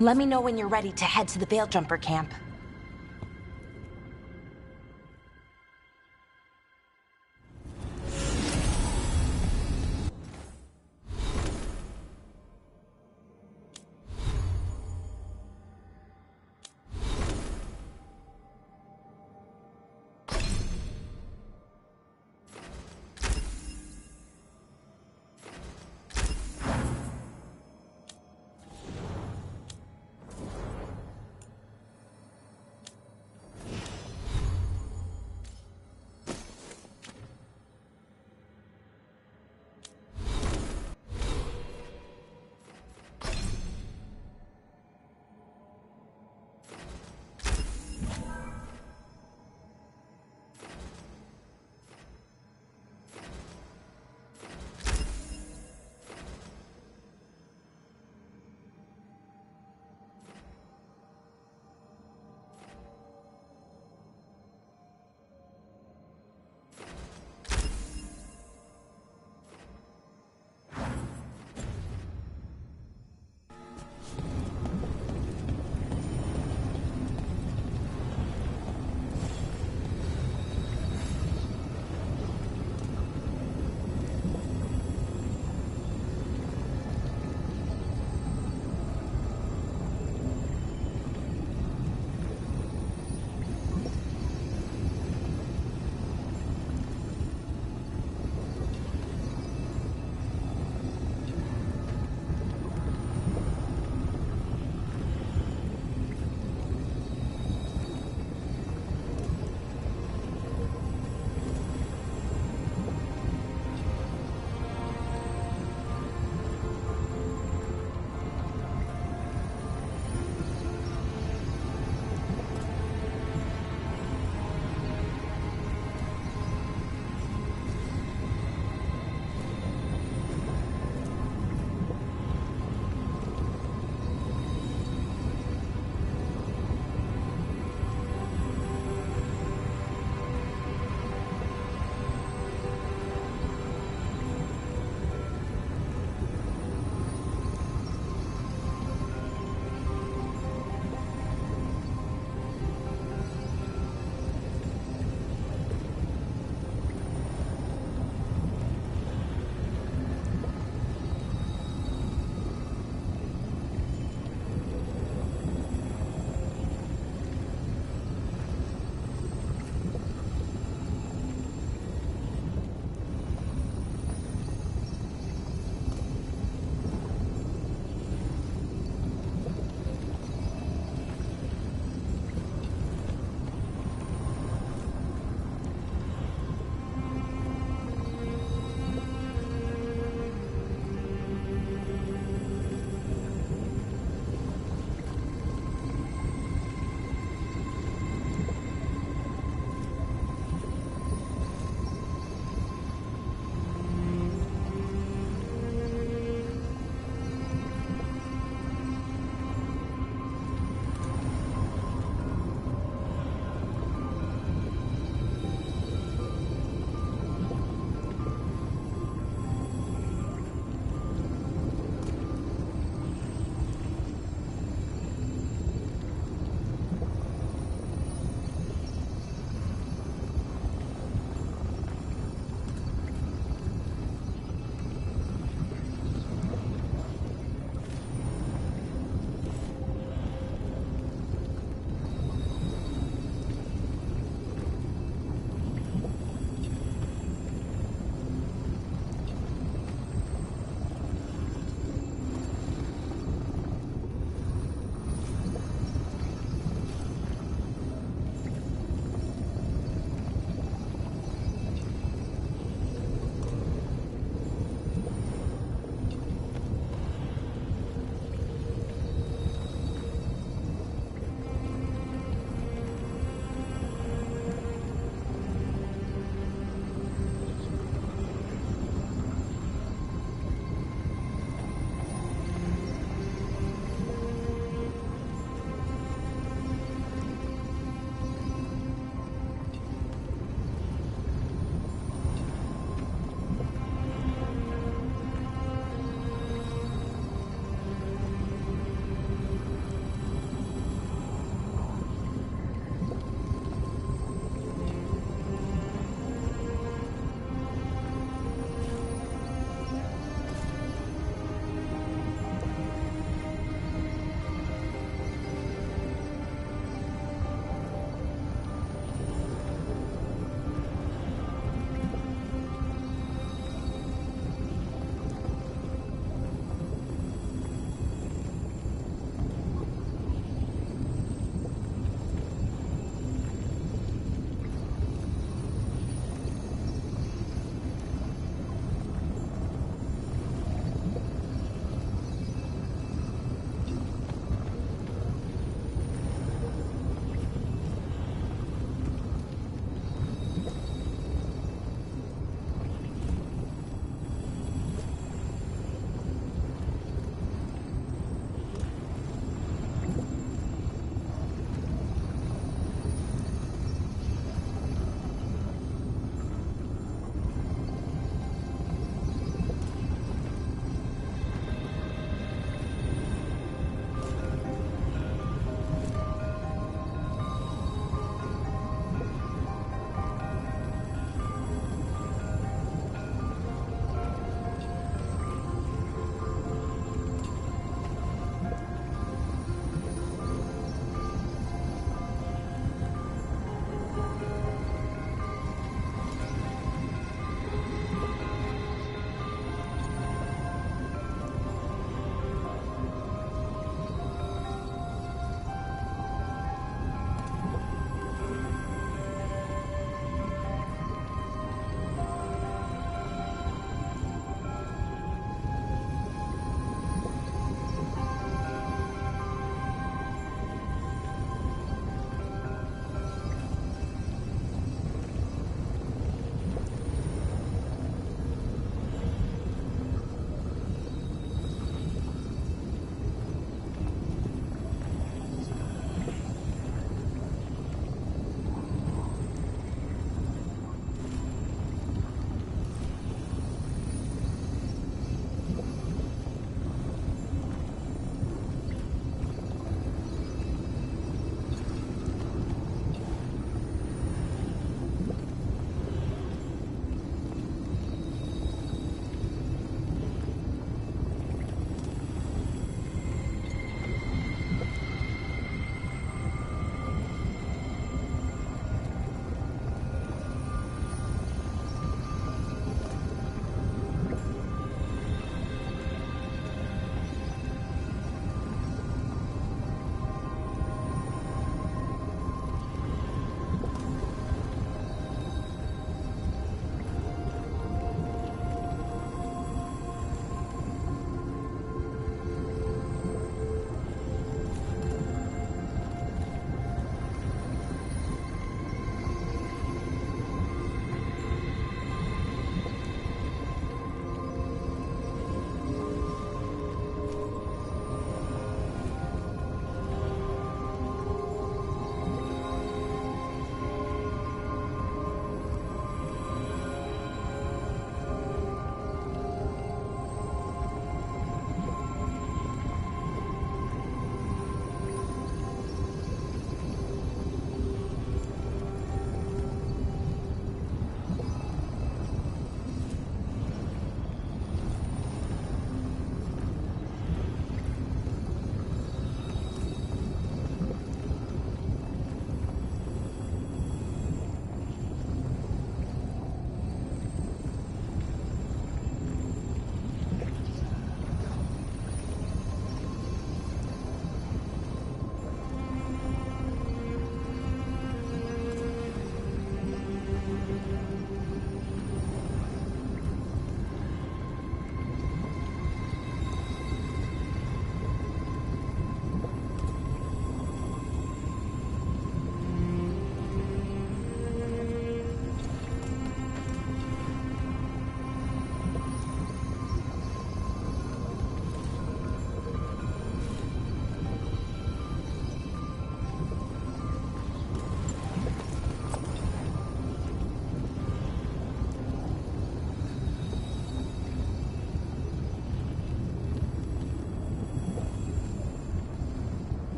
Let me know when you're ready to head to the Veil-Jumper camp.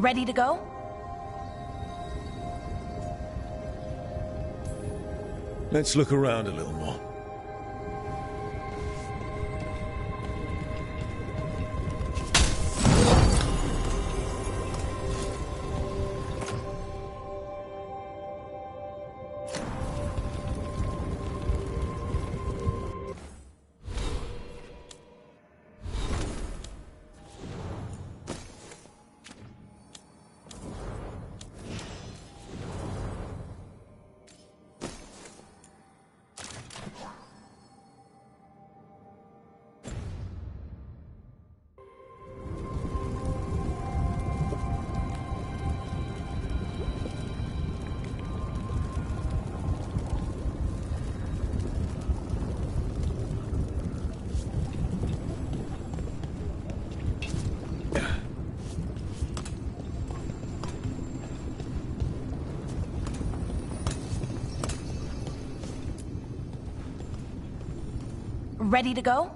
Ready to go? Let's look around a little more. Ready to go?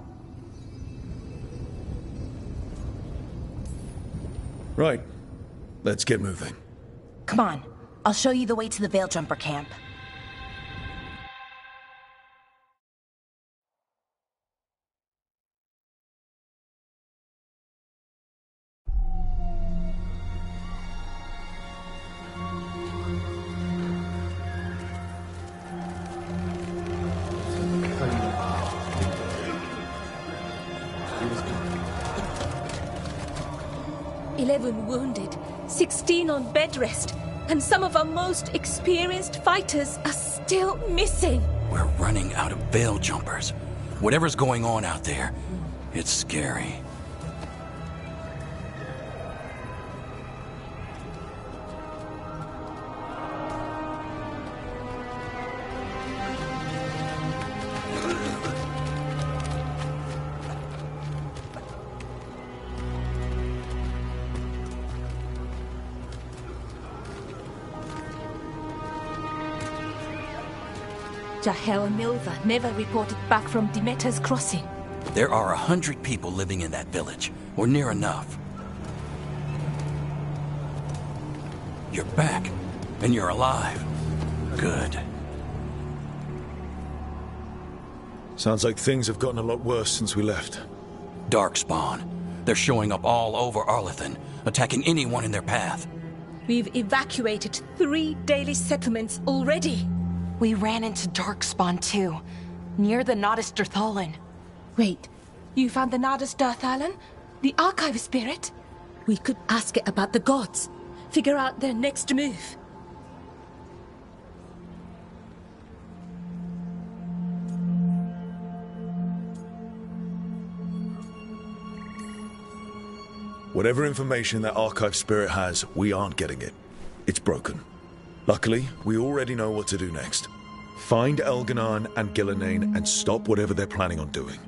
Right. Let's get moving. Come on. I'll show you the way to the Veil Jumper camp. Wounded, 16 on bed rest, and some of our most experienced fighters are still missing. We're running out of Veil Jumpers. Whatever's going on out there, it's scary. Jahel and Milva never reported back from Demeter's crossing. There are 100 people living in that village, or near enough. You're back, and you're alive. Good. Sounds like things have gotten a lot worse since we left. Darkspawn. They're showing up all over Arlethan, attacking anyone in their path. We've evacuated 3 daily settlements already. We ran into Darkspawn too, near the Nodus Dirthalan. Wait, you found the Nodus Dirthalan? The archive spirit? We could ask it about the gods. Figure out their next move. Whatever information that archive spirit has, we aren't getting it. It's broken. Luckily, we already know what to do next. Find Elganon and Gillenane and stop whatever they're planning on doing.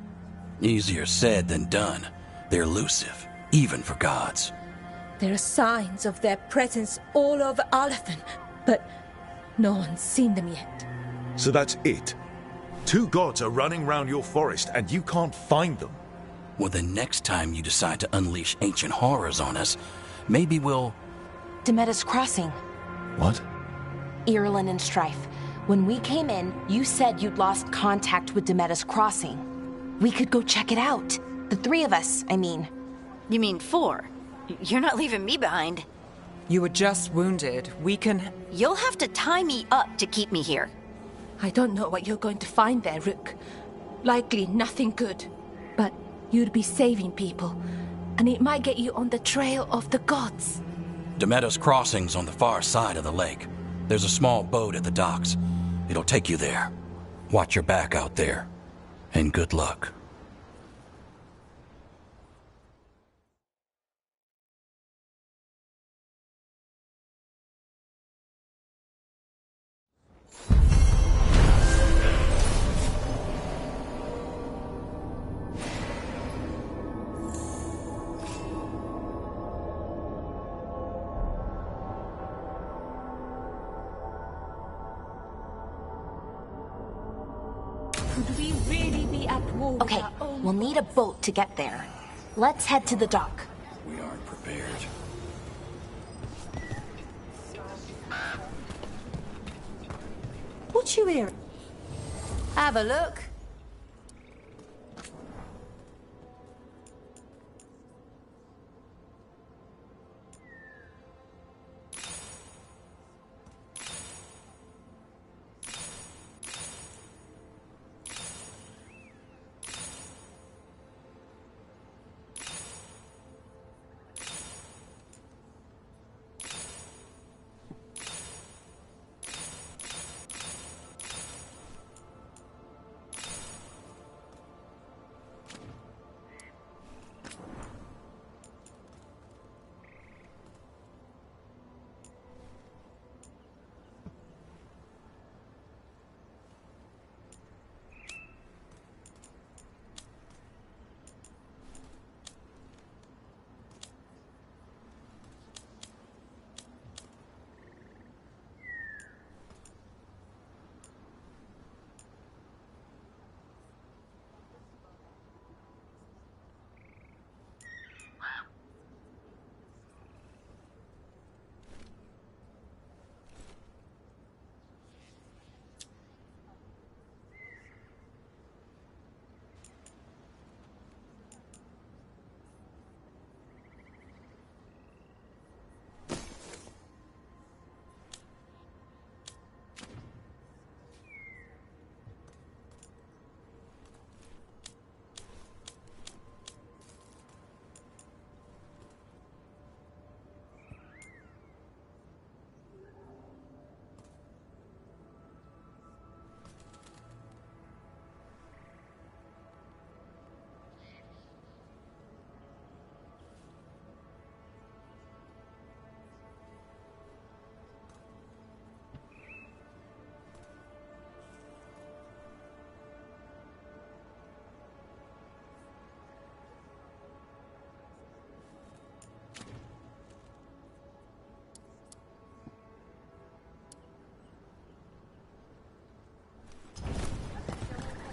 Easier said than done. They're elusive, even for gods. There are signs of their presence all over Arlethan, but no one's seen them yet. So that's it? 2 gods are running round your forest and you can't find them? Well, the next time you decide to unleash ancient horrors on us, maybe we'll... Demeter's crossing. What? Irulan and Strife. When we came in, you said you'd lost contact with Demeter's crossing. We could go check it out. The 3 of us, I mean. You mean 4? You're not leaving me behind. You were just wounded. We can... You'll have to tie me up to keep me here. I don't know what you're going to find there, Rook. Likely nothing good. But you'd be saving people, and it might get you on the trail of the gods. Demeter's crossing's on the far side of the lake. There's a small boat at the docks. It'll take you there. Watch your back out there. And good luck. Could we really be at war with Okay, our own we'll need a boat to get there. Let's head to the dock. We aren't prepared. What you hear? Have a look.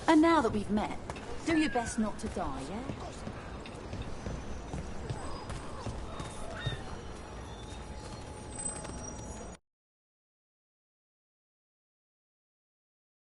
And now that we've met, do your best not to die, yeah?